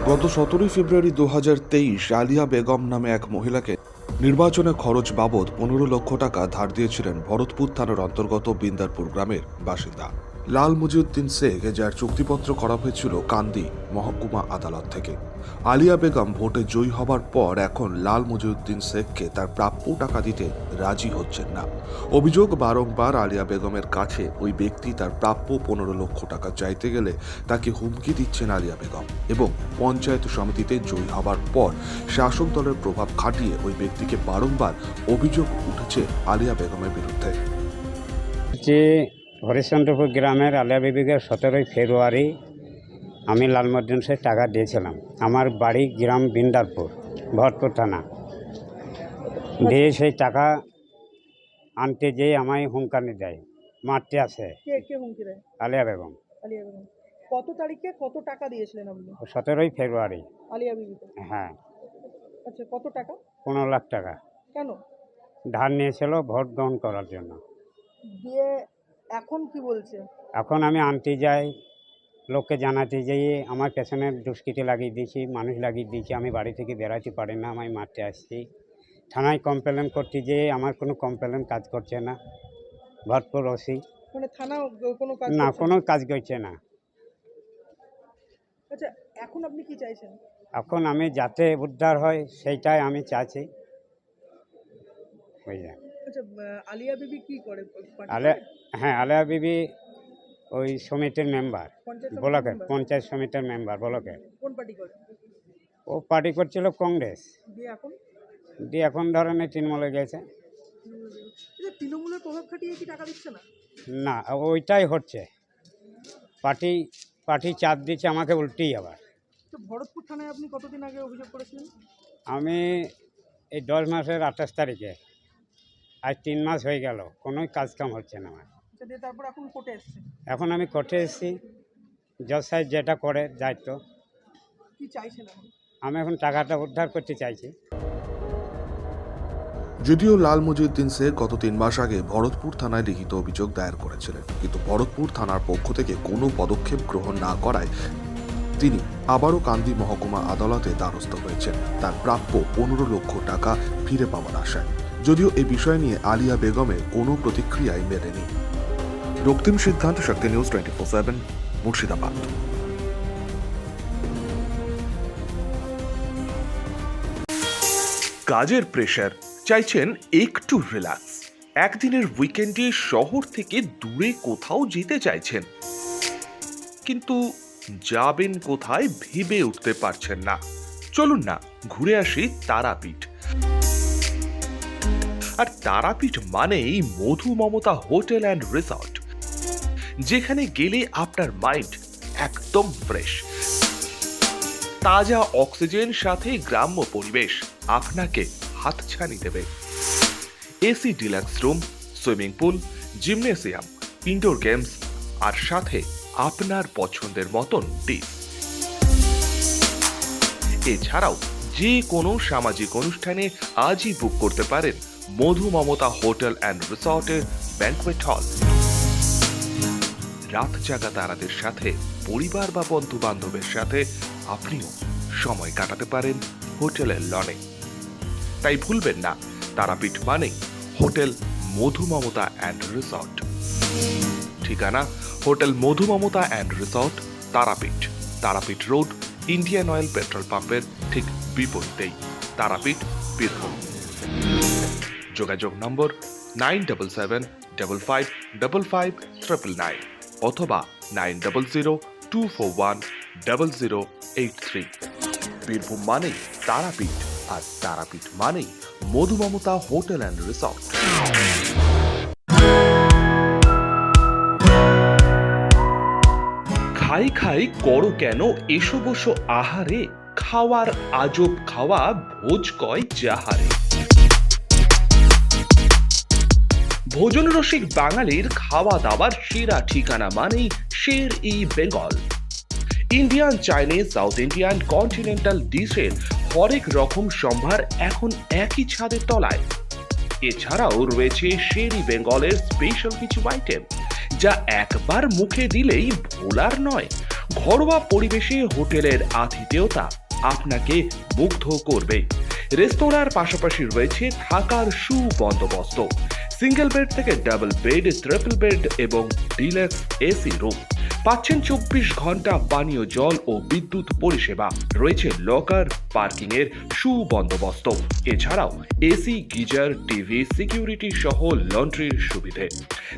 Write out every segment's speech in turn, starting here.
গত 17 ফেব্রুয়ারি 2023 আলিয়া বেগম নামে এক মহিলাকে নির্বাচনে খরচ বাবদ 15 লক্ষ টাকা ধার দিয়েছিলেন ভরতপুর থানার অন্তর্গত বিন্দারপুর গ্রামের বাসিন্দা লাল মুজিউদ্দিন শেখ, যার চুক্তিপত্র করা হয়েছিল কান্দি মহকুমা আদালত থেকে। আলিয়া বেগম ভোটে জয়ী হবার পর এখন লাল মুজিউদ্দিন শেখকে তার প্রাপ্য টাকা দিতে রাজি হচ্ছেন না। অভিযোগ, বারংবার আলিয়া বেগমের কাছে ওই ব্যক্তি তার প্রাপ্য 15 লক্ষ টাকা চাইতে গেলে তাকে হুমকি দিচ্ছেন আলিয়া বেগম, এবং পঞ্চায়েত সমিতিতে জয়ী হবার পর শাসক দলের প্রভাব খাটিয়ে ওই ব্যক্তিকে বারংবার অভিযোগ উঠেছে আলিয়া বেগমের বিরুদ্ধে। যে হরিশ্চন্দ্রপুর গ্রামের আলিয়া বিবিকে 17 ফেব্রুয়ারি আমি লালমুদ্দিন শেখ টাকা দিয়েছিলাম। আমার বাড়ি গ্রাম বিন্দারপুর, ভরতপুর থানা। দিয়ে সেই টাকা আনতে যেয়ে আমায় হুমকানি দেয়, মারতে আসে। কে হুমকি দেয়? আলিয়া বেগম। আলিয়া বেগম কত তারিখে কত টাকা দিয়েছিলেন আপনি 17 ফেব্রুয়ারি। আলিয়া বিবিকে? হ্যাঁ। আচ্ছা, কত টাকা? 15 লাখ টাকা কেন ধার নিয়েছিল ভোট গ্রহণ করার জন্য। দিয়ে এখন কি বলছে? এখন আমি আনতে যাই, লোককে জানাতে যেয়ে আমার পেছনে দুষ্কৃতি লাগিয়ে দিয়েছি, মানুষ লাগিয়ে দিয়েছি, আমি বাড়ি থেকে বেরাতে পারি না, আমি মারতে আসছি। থানায় কমপ্লেন করতে যেয়ে আমার কোনো কমপ্লেন কাজ করছে না। ভরতপুর ওসি মানে থানা কোনো কাজ না, করছে কোনো কাজ করছে না। আচ্ছা, এখন আপনি কি চাইছেন? এখন আমি যাতে উদ্ধার হয় সেইটাই আমি চাইছি, বুঝলেন। আচ্ছা, আলিয়া বিবি কি করে? আলিয়া, হ্যাঁ, আলিয়া বিবি ওই সমিতির মেম্বার, পঞ্চায়েত সমিতির ব্লকের member? পঞ্চায়েত সমিতির মেম্বার ব্লকের। কোন পার্টি করে? ও পার্টি করছিল কংগ্রেস, দিয়ে এখন দিয়ে এখন ধরেন এই তৃণমূলে গেছে। আচ্ছা, তৃণমূলের প্রভাব খাটিয়ে কি টাকা দিচ্ছে না? না, ওইটাই হচ্ছে, পার্টি চাপ দিচ্ছে আমাকে উল্টেই। আবার তো ভরতপুর থানায় আপনি কতদিন আগে অভিযোগ করেছিলেন? আমি এই 10 মাসের 28 তারিখে, আজ 3 মাস হয়ে গেল, কোনো কাজকাম হচ্ছে না আমার। আচ্ছা, দিয়ে তারপর এখন কোর্টে এসছে? এখন আমি কোর্টে এসেছি, জজ সাহেব যেটা করে দায়িত্ব। কি চাইছেন এখন? আমি এখন টাকাটা উদ্ধার করতে চাইছি। যদিও লাল মুজিউদ্দিন শেখ গত 3 মাস আগে ভরতপুর থানায় লিখিত অভিযোগ দায়ের করেছিলেন, কিন্তু ভরতপুর থানার পক্ষ থেকে কোনো পদক্ষেপ গ্রহণ না করায় তিনি আবারও কান্দি মহকুমা আদালতে দ্বারস্থ হয়েছেন তার প্রাপ্য 15 লক্ষ টাকা ফিরে পাওয়ার আশায়। যদিও এই বিষয় নিয়ে আলিয়া বেগমের কোনো প্রতিক্রিয়াই মেলেনি। রক্তিম সিদ্ধান্ত, শক্তি নিউজ 24/7, মুর্শিদাবাদ। কাজের প্রেশার, চাইছেন একটু রিল্যাক্স, একদিনের উইকেন্ডে শহর থেকে দূরে কোথাও যেতে চাইছেন, কিন্তু যাবেন কোথায় ভেবে উঠতে পারছেন না। চলুন না ঘুরে আসি তারাপীঠ। আর তারাপীঠ মানেই মধু মমতা হোটেল অ্যান্ড রিসর্ট, যেখানে গেলে আপনার মাইন্ড একদম ফ্রেশ। তাজা অক্সিজেন সাথে গ্রাম্য পরিবেশ আপনাকে হাতছানি দেবে। AC deluxe room, swimming pool, gymnasium, indoor games, আর সাথে আপনার পছন্দের মতন ডিশ। এছাড়াও যে কোনো সামাজিক অনুষ্ঠানে আজই বুক করতে পারেন মধু মমতা হোটেল অ্যান্ড রিসর্টের ব্যাংকুয়েট হল। রাত জাগা তারাদের সাথে, পরিবার বা বন্ধু বান্ধবের সাথে আপনিও সময় কাটাতে পারেন হোটেলের লনে। তাই ভুলবেন না, তারাপীঠ মানে hotel Madhu Mamata and resort. ঠিকানা hotel Madhu Mamata and resort, Tarapith, Tarapith road, Indian oil petrol পাম্পের ঠিক বিপরীতেই, তারাপীঠ, বীরভূম। যোগাযোগ নম্বর 9775555599 অথবা 9002410083। বীরভূম মানেই তারাপীঠ, আর তারাপীঠ মানেই মধু মমতা হোটেল অ্যান্ড রিসর্ট। খাই খাই করো কেন এসো বসো আহারে, খাওয়ার আজব খাওয়া ভোজ কয় যাহারে। ভোজন রসিক বাঙালির খাওয়া দাওয়ার সেরা ঠিকানা মানেই Sher e Bengal. Indian, Chinese, South Indian, continental ডিশের হরেক রকম সম্ভার এখন একই ছাদের তলায়। এছাড়াও রয়েছে শের ই বেঙ্গলের স্পেশাল কিছু আইটেম, যা একবার মুখে দিলেই ভোলার নয়। ঘরোয়া পরিবেশে হোটেলের আতিথেয়তা আপনাকে মুগ্ধ করবে। রেস্তোরাঁর পাশাপাশি রয়েছে থাকার সুবন্দোবস্ত। সিঙ্গেল বেড থেকে ডাবল বেড, ট্রিপল বেড এবং ডিলাক্স এসি রুম। পাচ্ছেন 24 ঘন্টা পানীয় জল ও বিদ্যুৎ পরিষেবা। রয়েছে লকার, পার্কিং এর সুবন্দোবস্ত। এছাড়াও এসি, গিজার, টিভি, সিকিউরিটি সহ লন্ড্রির সুবিধে।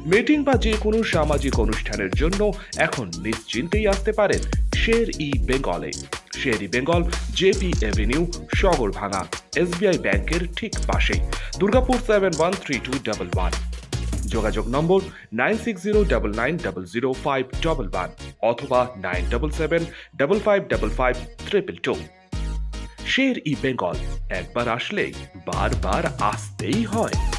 মিটিং বা যে কোনো সামাজিক অনুষ্ঠানের জন্য এখন নিশ্চিন্তেই আসতে পারেন শের ই বেঙ্গলে। Sher e Bengal, JP avenue, Sagarbhanga, SBI ব্যাংকের ঠিক পাশেই, দুর্গাপুর 713211। যোগাযোগ নম্বর 9609900511 অথবা 9775555222। শের ই বেঙ্গল, একবার আসলেই বারবার আসতেই হয়।